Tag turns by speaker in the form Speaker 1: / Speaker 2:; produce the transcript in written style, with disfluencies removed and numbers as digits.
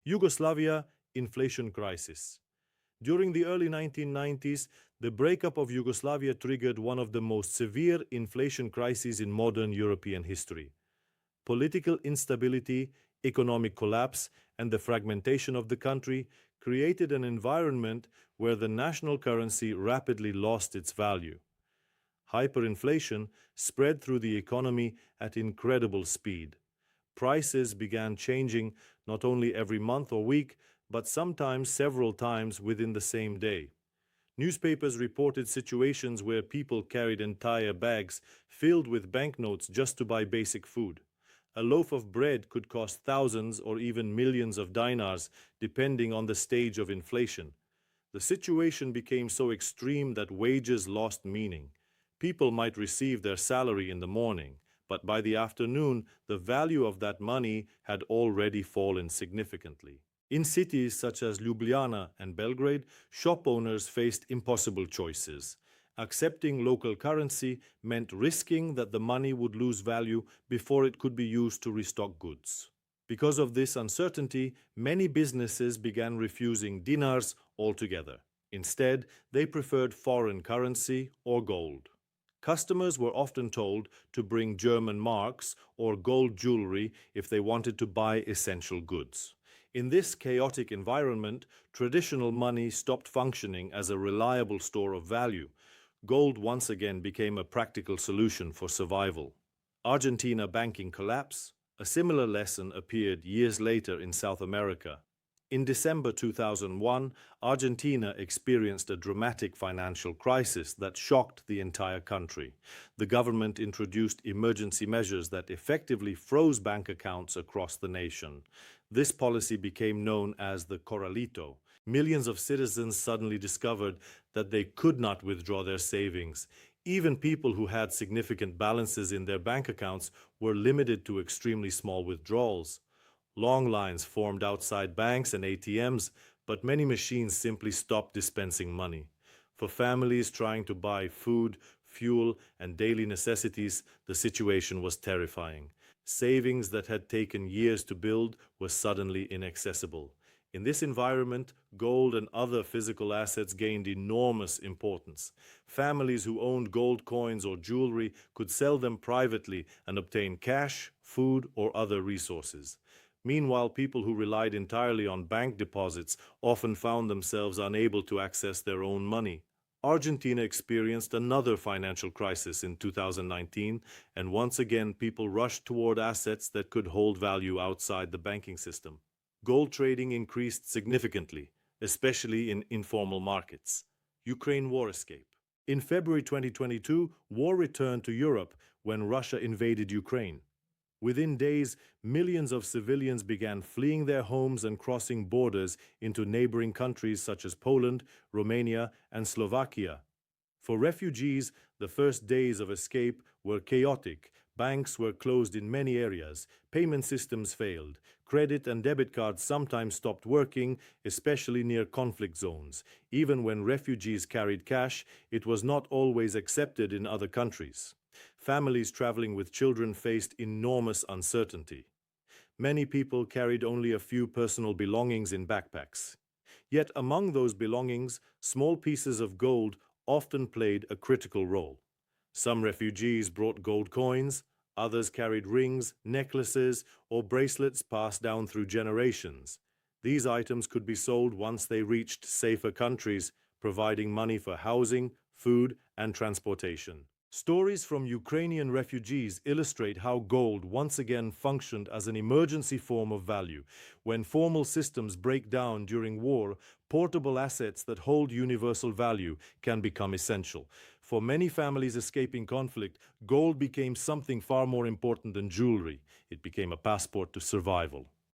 Speaker 1: Yugoslavia inflation crisis. During the early 1990s, the breakup of Yugoslavia triggered one of the most severe inflation crises in modern European history. Political instability, economic collapse, and the fragmentation of the country created an environment where the national currency rapidly lost its value. Hyperinflation spread through the economy at incredible speed. Prices began changing not only every month or week, but sometimes several times within the same day. Newspapers reported situations where people carried entire bags filled with banknotes just to buy basic food. A loaf of bread could cost thousands or even millions of dinars, depending on the stage of inflation. The situation became so extreme that wages lost meaning. People might receive their salary in the morning, but by the afternoon, the value of that money had already fallen significantly. In cities such as Ljubljana and Belgrade, shop owners faced impossible choices. Accepting local currency meant risking that the money would lose value before it could be used to restock goods. Because of this uncertainty, many businesses began refusing dinars altogether. Instead, they preferred foreign currency or gold. Customers were often told to bring German marks or gold jewelry if they wanted to buy essential goods. In this chaotic environment, traditional money stopped functioning as a reliable store of value. Gold once again became a practical solution for survival. Argentina banking collapse. A similar lesson appeared years later in South America. In December 2001, Argentina experienced a dramatic financial crisis that shocked the entire country. The government introduced emergency measures that effectively froze bank accounts across the nation. This policy became known as the corralito. Millions of citizens suddenly discovered that they could not withdraw their savings. Even people who had significant balances in their bank accounts were limited to extremely small withdrawals. Long lines formed outside banks and ATMs, but many machines simply stopped dispensing money. For families trying to buy food, fuel, and daily necessities, the situation was terrifying. Savings that had taken years to build were suddenly inaccessible. In this environment, gold and other physical assets gained enormous importance. Families who owned gold coins or jewelry could sell them privately and obtain cash, food, or other resources. Meanwhile, people who relied entirely on bank deposits often found themselves unable to access their own money. Argentina experienced another financial crisis in 2019, and once again people rushed toward assets that could hold value outside the banking system. Gold trading increased significantly, especially in informal markets. Ukraine war escape. In February 2022, war returned to Europe when Russia invaded Ukraine. Within days, millions of civilians began fleeing their homes and crossing borders into neighboring countries such as Poland, Romania, and Slovakia. For refugees, the first days of escape were chaotic. Banks were closed in many areas. Payment systems failed. Credit and debit cards sometimes stopped working, especially near conflict zones. Even when refugees carried cash, it was not always accepted in other countries. Families traveling with children faced enormous uncertainty. Many people carried only a few personal belongings in backpacks. Yet among those belongings, small pieces of gold often played a critical role. Some refugees brought gold coins, others carried rings, necklaces, or bracelets passed down through generations. These items could be sold once they reached safer countries, providing money for housing, food, and transportation. Stories from Ukrainian refugees illustrate how gold once again functioned as an emergency form of value. When formal systems break down during war, portable assets that hold universal value can become essential. For many families escaping conflict, gold became something far more important than jewelry. It became a passport to survival.